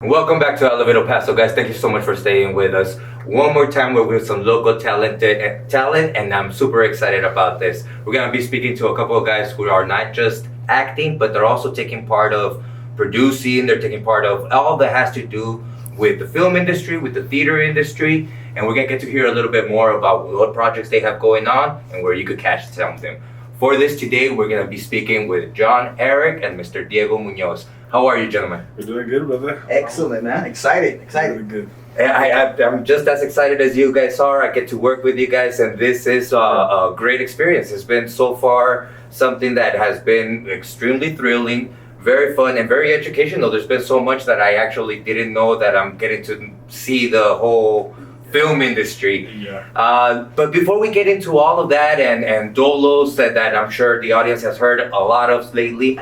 Welcome back to Elevator Paso, guys. Thank you so much for staying with us. One more time, we're with some local talent, and I'm super excited about this. We're gonna be speaking to a couple of guys who are not just acting, but they're also taking part of producing. They're taking part of all that has to do with the film industry, with the theater industry, and we're gonna get to hear a little bit more about what projects they have going on and where you could catch some of them. For this today, we're gonna be speaking with Jon Eric and Mr. Diego Muñoz. How are you, gentlemen? We're doing good, brother. Excellent, man. Excited. Doing good. I'm just as excited as you guys are. I get to work with you guys, and this is a great experience. It's been so far something that has been extremely thrilling, very fun, and very educational. There's been so much that I actually didn't know that I'm getting to see the whole film industry. Yeah. But before we get into all of that and Dolos that I'm sure the audience has heard a lot of lately,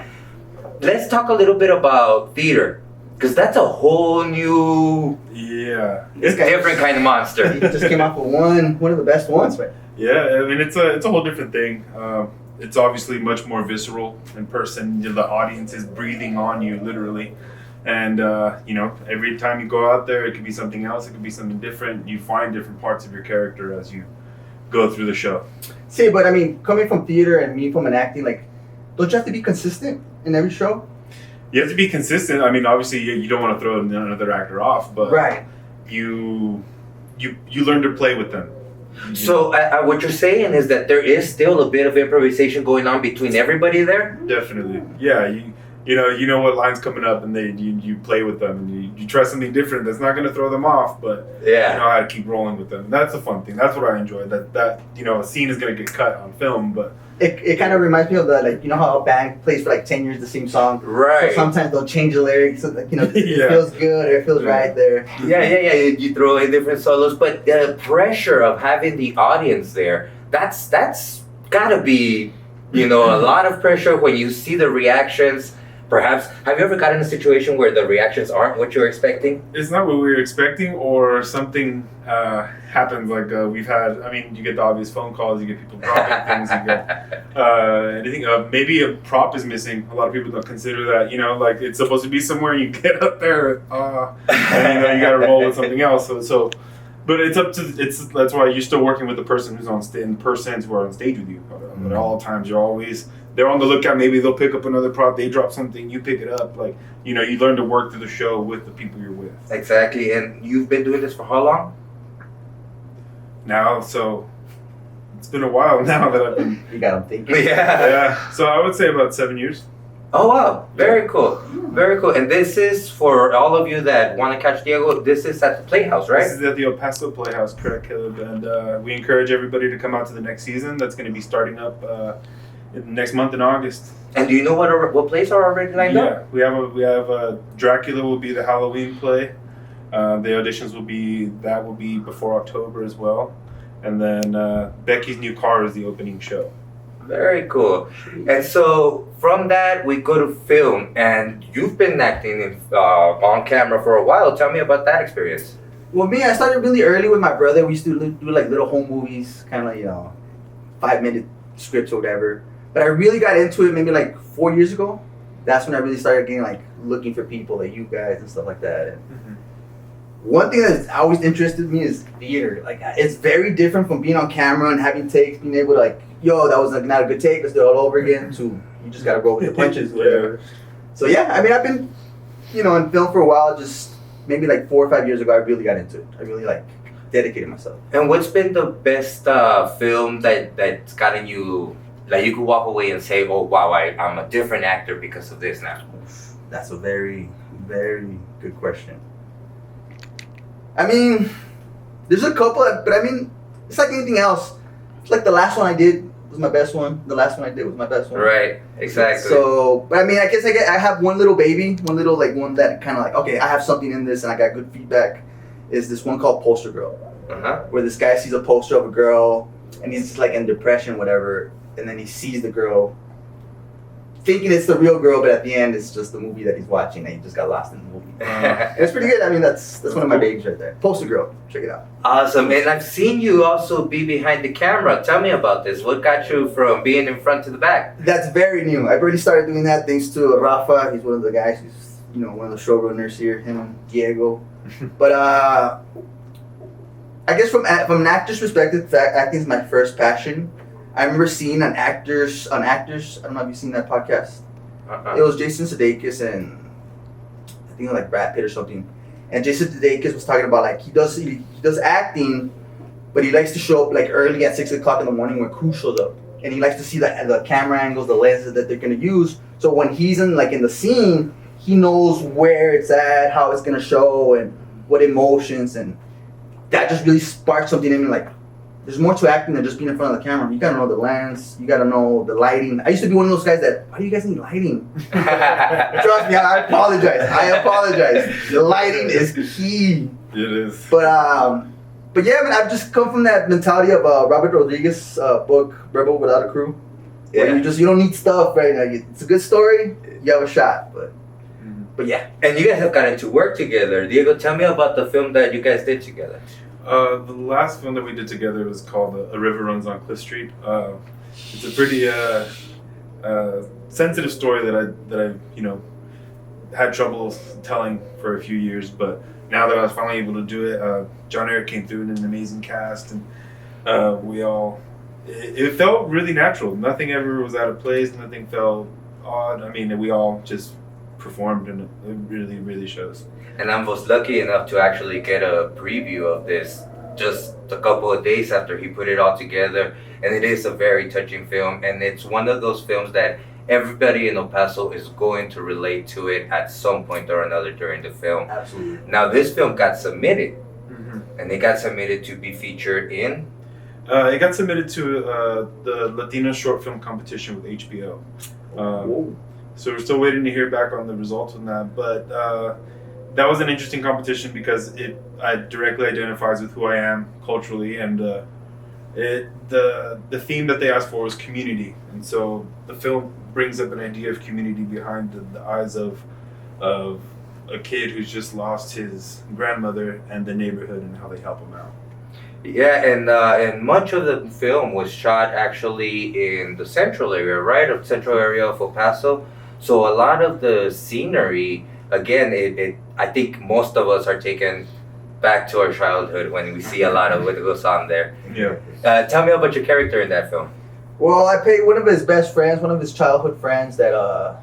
let's talk a little bit about theater, because that's a whole new, different kind of monster. He just came out with one of the best ones, right? Yeah, I mean it's a whole different thing. It's obviously much more visceral in person. The audience is breathing on you, literally. And every time you go out there, it could be something else. It could be something different. You find different parts of your character as you go through the show. See, but I mean, coming from theater and me from an acting, like, don't you have to be consistent in every show? You have to be consistent. I mean, obviously, you don't want to throw another actor off, but right. You learn to play with them. So what you're saying is that there is still a bit of improvisation going on between everybody there? Definitely. Yeah, you know what line's coming up, and you play with them, and you try something different that's not going to throw them off, but yeah, you know how to keep rolling with them. And that's a fun thing. That's what I enjoy. That a scene is going to get cut on film, but it kind of reminds me of the, like, you know how a band plays for like 10 years the same song, right? So sometimes they'll change the lyrics, so that, it Yeah. feels good or it feels right there. Yeah. You throw in different solos, but the pressure of having the audience there, that's gotta be, a lot of pressure when you see the reactions. Perhaps, have you ever gotten in a situation where the reactions aren't what you're expecting? it's not what we were expecting, or something happens. Like we've had. I mean, you get the obvious phone calls. You get people dropping things. You get anything. Maybe a prop is missing. A lot of people don't consider that. Like it's supposed to be somewhere. You get up there, and you got to roll with something else. So, but it's up to that's why you're still working with the person who's on stage, and persons who are on stage with you. But at all times, they're on the lookout. Maybe they'll pick up another prop. They drop something, you pick it up. Like, you learn to work through the show with the people you're with. Exactly. And you've been doing this for how long? Now, so it's been a while now that I've been. You got them thinking. Yeah. So I would say about 7 years. Oh wow, very cool, very cool. And this is for all of you that want to catch Diego. This is at the Playhouse, right? This is at the El Paso Playhouse, correct, Caleb? And we encourage everybody to come out to the next season. That's going to be starting up next month in August. And do you know what plays are already lined up? Yeah, we have Dracula will be the Halloween play. The auditions will be before October as well, and then Becky's New Car is the opening show. Very cool. And so from that we go to film, and you've been acting on camera for a while. Tell me about that experience. Well, me, I started really early with my brother. We used to do like little home movies, kind of like 5-minute scripts or whatever. But I really got into it maybe like 4 years ago. That's when I really started getting like looking for people like you guys and stuff like that. And one thing that's always interested me is theater. Like, it's very different from being on camera and having takes, being able to like, yo, that was like not a good take, let's do it all over again, to you just gotta go with the punches, whatever. So yeah, I mean, I've been, in film for a while. Just maybe like 4 or 5 years ago, I really got into it. I really like dedicated myself. And what's been the best film that's gotten you, like, you could walk away and say, oh wow, I'm a different actor because of this now? That's a very, very good question. I mean, there's a couple, but I mean, it's like anything else. It's like the last one I did was my best one. The last one I did was my best one. Right, exactly. So, but I mean, I guess I have one little baby, one that kind of like, okay, I have something in this and I got good feedback. Is this one called Poster Girl, where this guy sees a poster of a girl and he's just like in depression, whatever, and then he sees the girl, thinking it's the real girl, but at the end it's just the movie that he's watching and he just got lost in the movie. It's pretty good. I mean, that's one of my babies right there. Poster Girl, check it out. Awesome. And I've seen you also be behind the camera. Tell me about this. What got you from being in front to the back? That's very new. I've already started doing that thanks to Rafa. He's one of the guys who's one of the showrunners here, him and Diego. But I guess from an actor's perspective, acting is my first passion. I remember seeing on actors. I don't know if you've seen that podcast. It was Jason Sudeikis and I think like Brad Pitt or something. And Jason Sudeikis was talking about like he does acting, but he likes to show up like early at 6 o'clock in the morning when crew shows up, and he likes to see the camera angles, the lenses that they're gonna use. So when he's in the scene, he knows where it's at, how it's gonna show, and what emotions, and that just really sparked something in me. Like, there's more to acting than just being in front of the camera. You gotta know the lens, you gotta know the lighting. I used to be one of those guys that, why do you guys need lighting? Trust me, I apologize. The lighting is key. It is. But yeah, man, I've just come from that mentality of Robert Rodriguez's book, Rebel Without a Crew. Where you don't need stuff, right? Like, it's a good story, you have a shot, but yeah. And you guys have gotten to work together. Diego, tell me about the film that you guys did together. The last film that we did together was called A River Runs on Cliff Street. It's a pretty sensitive story that I had trouble telling for a few years, but now that I was finally able to do it, Jon Eric came through in an amazing cast, and it felt really natural. Nothing ever was out of place. Nothing felt odd. I mean, we all just performed, and it really, really shows. And I was lucky enough to actually get a preview of this just a couple of days after he put it all together. And it is a very touching film. And it's one of those films that everybody in El Paso is going to relate to it at some point or another during the film. Absolutely. Now, this film got submitted. And it got submitted to be featured in? It got submitted to the Latino short film competition with HBO. So we're still waiting to hear back on the results on that. But that was an interesting competition because it directly identifies with who I am culturally, and the theme that they asked for was community, and so the film brings up an idea of community behind the eyes of a kid who's just lost his grandmother and the neighborhood and how they help him out. Yeah, and much of the film was shot actually in the central area, right? Of central area of El Paso. So a lot of the scenery, again, I think most of us are taken back to our childhood when we see a lot of what goes on there. Yeah. Tell me about your character in that film. Well, I played one of his best friends, one of his childhood friends that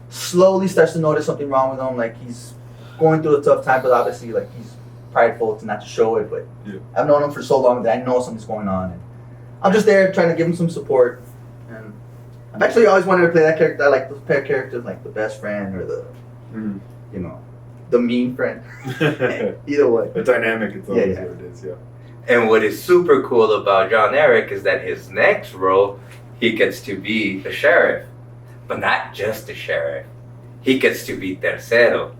slowly starts to notice something wrong with him. Like, he's going through a tough time, but obviously, like, he's prideful to not to show it. But I've known him for so long that I know something's going on, and I'm just there trying to give him some support. And I've actually always wanted to play that character. I like those pair of characters, like the best friend or the, the mean friend. Either way. The dynamic, it's always what it is, yeah. And what is super cool about Jon Eric is that his next role, he gets to be the sheriff. But not just the sheriff. He gets to be Tercero.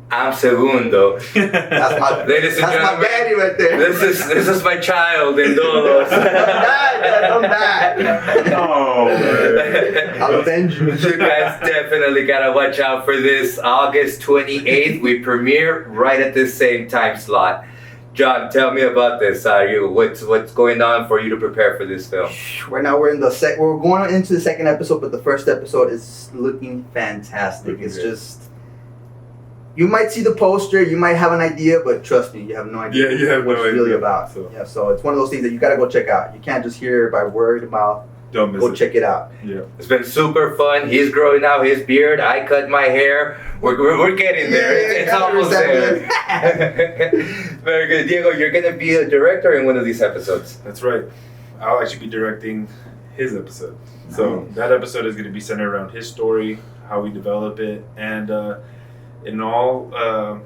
I'm Segundo. That's my daddy right there. This is my child in Dolos. Don't die. Oh, man. I'll avenge you. You guys definitely gotta watch out for this. August 28th, we premiere right at this same time slot. John, tell me about this. What's going on for you to prepare for this film? Right now we're going into the second episode, but the first episode is looking fantastic. It's just, you might see the poster, you might have an idea, but trust me, you have no idea what it's really about. So it's one of those things that you gotta go check out. You can't just hear it by word of mouth. Don't miss Go it. check it out. Yeah. It's been super fun. He's growing out his beard. I cut my hair. We're getting there. It's almost there. Very good. Diego, you're going to be a director in one of these episodes. That's right. I'll actually be directing his episode. So that episode is going to be centered around his story, how we develop it, and in all, I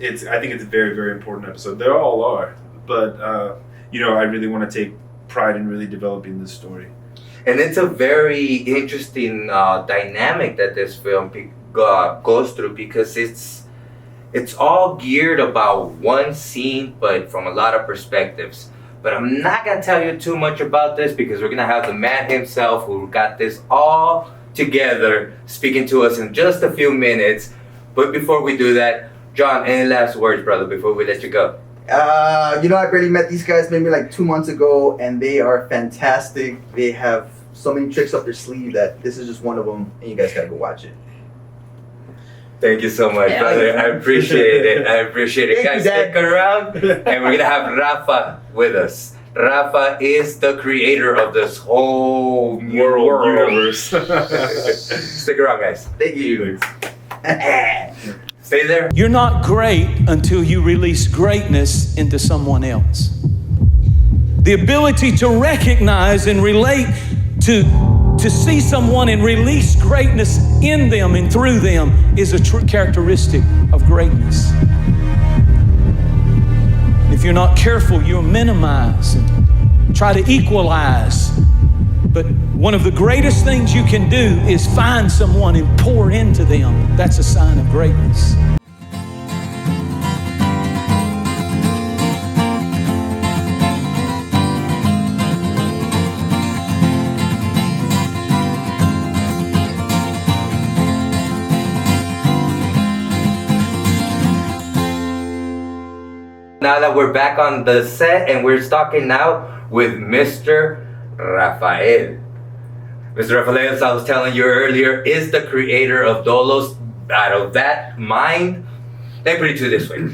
think it's a very, very important episode. They all are, but I really want to take pride in really developing this story. And it's a very interesting dynamic that this film goes through, because it's all geared about one scene, but from a lot of perspectives. But I'm not going to tell you too much about this, because we're going to have the man himself who got this all together speaking to us in just a few minutes. But before we do that, John, any last words, brother, before we let you go? I barely met these guys maybe like 2 months ago, and they are fantastic. They have so many tricks up their sleeve that this is just one of them, and you guys gotta go watch it. Thank you so much, Yeah, brother. I appreciate it. I appreciate it. Thank Guys, you, Dad. stick around, and we're gonna have Rafa with us. Rafa is the creator of this whole new world. universe. Stick around, guys. Thank you. Stay there. You're not great until you release greatness into someone else. The ability to recognize and relate to see someone and release greatness in them and through them is a true characteristic of greatness. If you're not careful, you'll minimize and try to equalize. But one of the greatest things you can do is find someone and pour into them. That's a sign of greatness. Now that we're back on the set and we're talking now with Mr. Rafael. Mr. Rafael, as I was telling you earlier, is the creator of Dolos. Out of that mind, let me put it to you this way.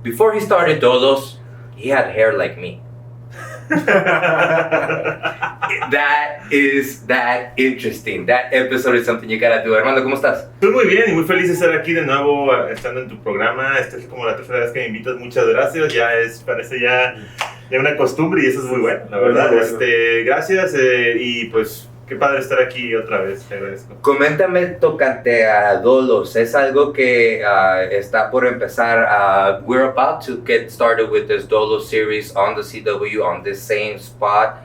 Before he started Dolos, he had hair like me. That is that interesting. That episode is something you gotta do. Armando, ¿cómo estás? Estoy muy bien y muy feliz de estar aquí de nuevo estando en tu programa. Esta es como la tercera vez que me invitas. Muchas gracias. Parece ya una costumbre y eso es muy bueno, la verdad. Gracias y pues qué padre estar aquí otra vez. Te agradezco. Coméntame tocante a Dolos. Es algo que está por empezar. We're about to get started with this Dolos series on the CW on this same spot,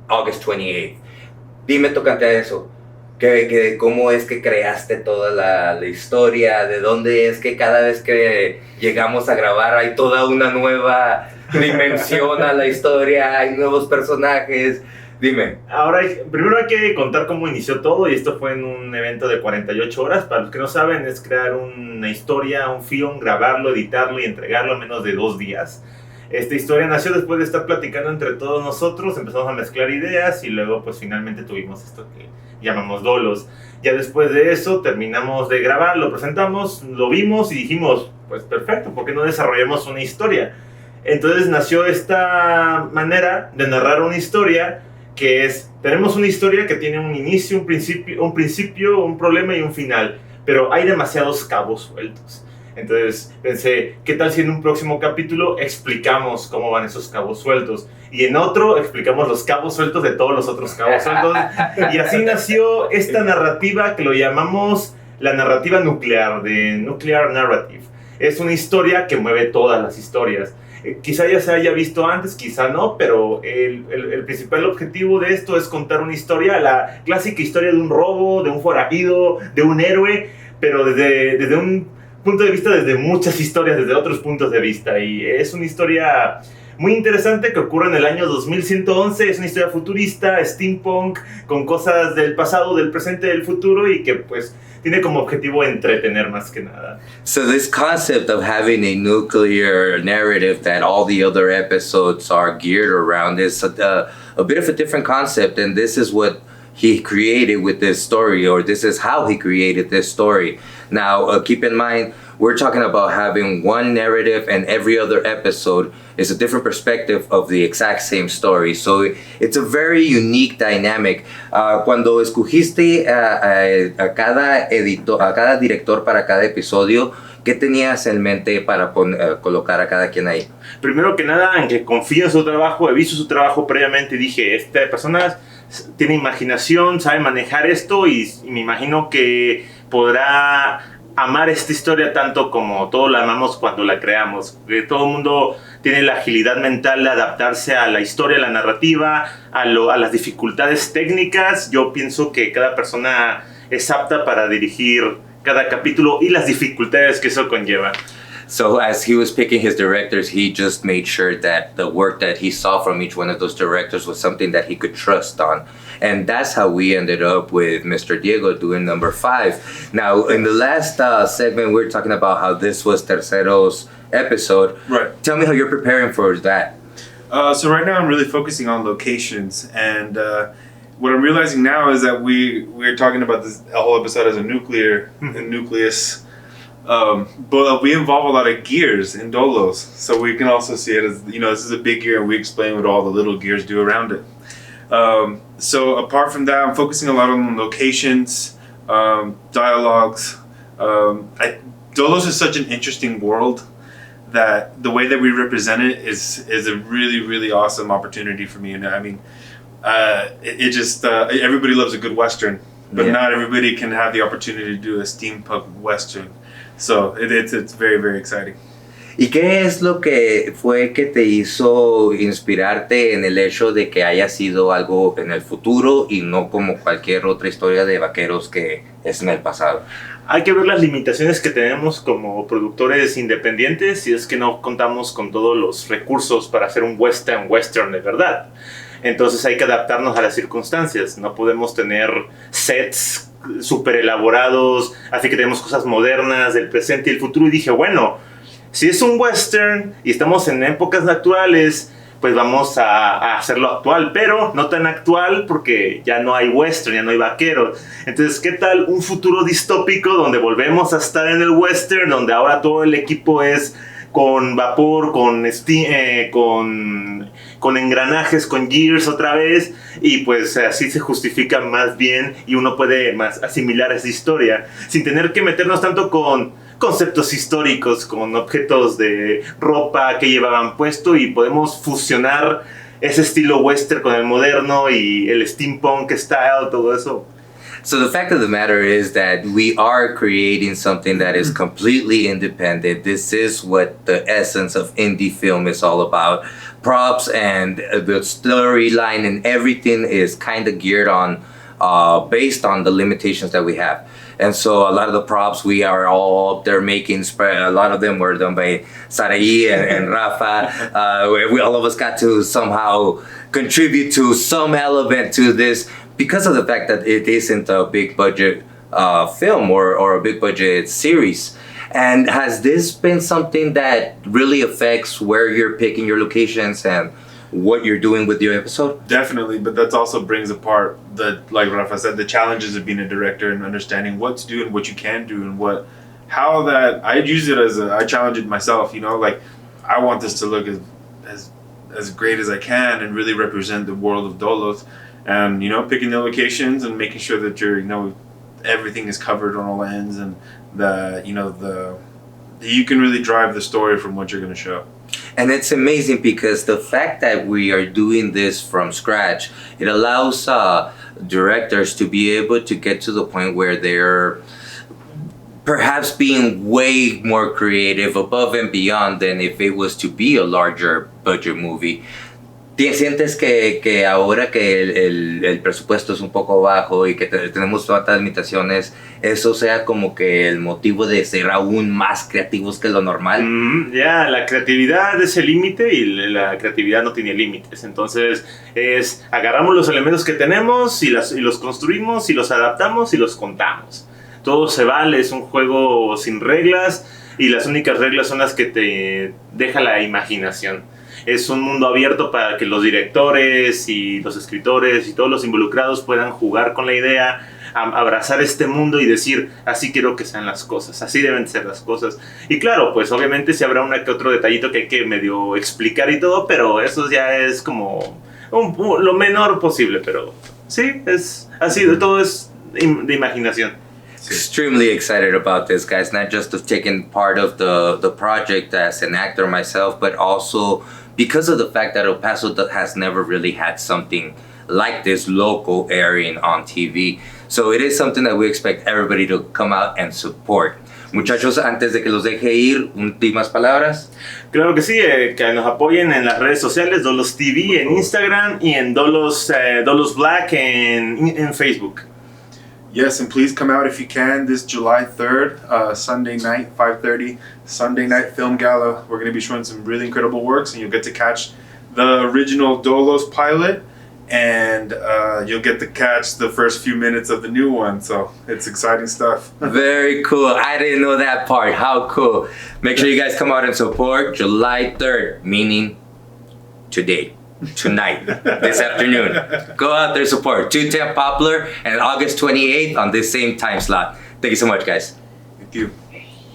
August 28th. Dime tocante a eso. ¿Cómo es que creaste toda la historia? ¿De dónde es que cada vez que llegamos a grabar hay toda una nueva dimensión a la historia? Hay nuevos personajes. Dime. Ahora, primero hay que contar cómo inició todo y esto fue en un evento de 48 horas. Para los que no saben, es crear una historia, un film, grabarlo, editarlo y entregarlo en menos de 2 días. Esta historia nació después de estar platicando entre todos nosotros, empezamos a mezclar ideas y luego pues finalmente tuvimos esto que llamamos Dolos. Ya después de eso terminamos de grabar, lo presentamos, lo vimos y dijimos, pues perfecto, ¿por qué no desarrollamos una historia? Entonces nació esta manera de narrar una historia que es, tenemos una historia que tiene un inicio, un principio, un problema y un final, pero hay demasiados cabos sueltos. Entonces pensé, ¿qué tal si en un próximo capítulo explicamos cómo van esos cabos sueltos? Y en otro explicamos los cabos sueltos de todos los otros cabos sueltos. Y así nació esta narrativa que lo llamamos la narrativa nuclear, de Nuclear Narrative. Es una historia que mueve todas las historias. Quizá ya se haya visto antes, quizá no, pero el principal objetivo de esto es contar una historia, la clásica historia de un robo, de un forajido, de un héroe, pero desde un punto de vista, desde muchas historias, desde otros puntos de vista. Y es una historia muy interesante que ocurre en el año 2111, es una historia futurista, steampunk, con cosas del pasado, del presente, del futuro y que pues tiene como objetivo entretener más que nada. So this concept of having a nuclear narrative that all the other episodes are geared around is a bit of a different concept, and this is what he created with this story, or this is how he created this story. Now, keep in mind, we're talking about having one narrative and every other episode is a different perspective of the exact same story. So it's a very unique dynamic. Cuando escogiste a cada director para cada episodio, ¿qué tenías en mente para colocar a cada quien ahí? Primero que nada, en que confío en su trabajo, he visto su trabajo previamente y dije, esta persona tiene imaginación, sabe manejar esto y me imagino que podrá amar esta historia tanto como todos la amamos cuando la creamos. Todo el mundo tiene la agilidad mental de adaptarse a la historia, a la narrativa, a las dificultades técnicas. Yo pienso que cada persona es apta para dirigir cada capítulo y las dificultades que eso conlleva. So as he was picking his directors, he just made sure that the work that he saw from each one of those directors was something that he could trust on. And that's how we ended up with Mr. Diego doing number 5. Now, in the last segment, we were talking about how this was Terceros episode. Right. Tell me how you're preparing for that. So right now I'm really focusing on locations, and what I'm realizing now is that we're talking about this whole episode as a nucleus But we involve a lot of gears in Dolos, so we can also see it as, this is a big gear, and we explain what all the little gears do around it. So apart from that, I'm focusing a lot on locations, dialogues. Dolos is such an interesting world that the way that we represent it is a really, really awesome opportunity for me. And I mean, everybody loves a good Western, but not everybody can have the opportunity to do a steampunk Western. So it's very, very exciting. ¿Y qué es lo que fue que te hizo inspirarte en el hecho de que haya sido algo en el futuro y no como cualquier otra historia de vaqueros que es en el pasado? Hay que ver las limitaciones que tenemos como productores independientes y es que no contamos con todos los recursos para hacer un western de verdad. Entonces hay que adaptarnos a las circunstancias. No podemos tener sets súper elaborados, así que tenemos cosas modernas del presente y el futuro. Y dije, bueno, si es un western y estamos en épocas actuales, pues vamos a hacerlo actual, pero no tan actual porque ya no hay western, ya no hay vaqueros. Entonces, ¿qué tal un futuro distópico donde volvemos a estar en el western, donde ahora todo el equipo es con vapor, con engranajes, con gears otra vez, y pues así se justifica más bien y uno puede más asimilar esa historia sin tener que meternos tanto con conceptos históricos, con objetos de ropa que llevaban puesto, y podemos fusionar ese estilo western con el moderno y el steampunk style, todo eso. So the fact of the matter is that we are creating something that is completely independent. This is what the essence of indie film is all about. Props and the storyline and everything is kind of geared on, based on the limitations that we have. And so a lot of the props we are all up there making, a lot of them were done by Saraí and Rafa. We all of us got to somehow contribute to some element to this because of the fact that it isn't a big budget film or a big budget series. And has this been something that really affects where you're picking your locations and what you're doing with your episode? Definitely, but that also brings apart like Rafa said, the challenges of being a director and understanding what to do and what you can do and how that I use it I challenge it myself, like I want this to look as great as I can and really represent the world of Dolos, and picking the locations and making sure that everything is covered on all ends, and you can really drive the story from what you're going to show. And it's amazing because the fact that we are doing this from scratch, it allows directors to be able to get to the point where they're perhaps being way more creative above and beyond than if it was to be a larger budget movie. ¿Sientes que ahora que el presupuesto es un poco bajo y que tenemos tantas limitaciones, eso sea como que el motivo de ser aún más creativos que lo normal? La creatividad es el límite y la creatividad no tiene límites. Entonces agarramos los elementos que tenemos y los construimos y los adaptamos y los contamos. Todo se vale, es un juego sin reglas y las únicas reglas son las que te deja la imaginación. Es un mundo abierto para que los directores y los escritores y todos los involucrados puedan jugar con la idea, abrazar este mundo y decir, así quiero que sean las cosas, así deben ser las cosas. Y claro, pues obviamente sí habrá uno que otro detallito que hay que medio explicar y todo, pero eso ya es como lo menor posible, pero sí, es así, todo es de imaginación. Extremely excited about this, guys, not just of taking part of the project as an actor myself, but also because of the fact that El Paso has never really had something like this local airing on TV. So it is something that we expect everybody to come out and support. Muchachos, antes de que los deje ir, últimas palabras. Claro que sí, que nos apoyen en las redes sociales, Dolos TV en Instagram y en Dolos Black en Facebook. Yes, and please come out if you can this July 3rd, Sunday night, 5:30, Sunday night film gala. We're going to be showing some really incredible works, and you'll get to catch the original Dolos pilot, and you'll get to catch the first few minutes of the new one. So it's exciting stuff. Very cool. I didn't know that part. How cool. Make sure you guys come out and support July 3rd, meaning today. Tonight, this afternoon. Go out there, support 210 Poplar and August 28th on this same time slot. Thank you so much, guys. Thank you.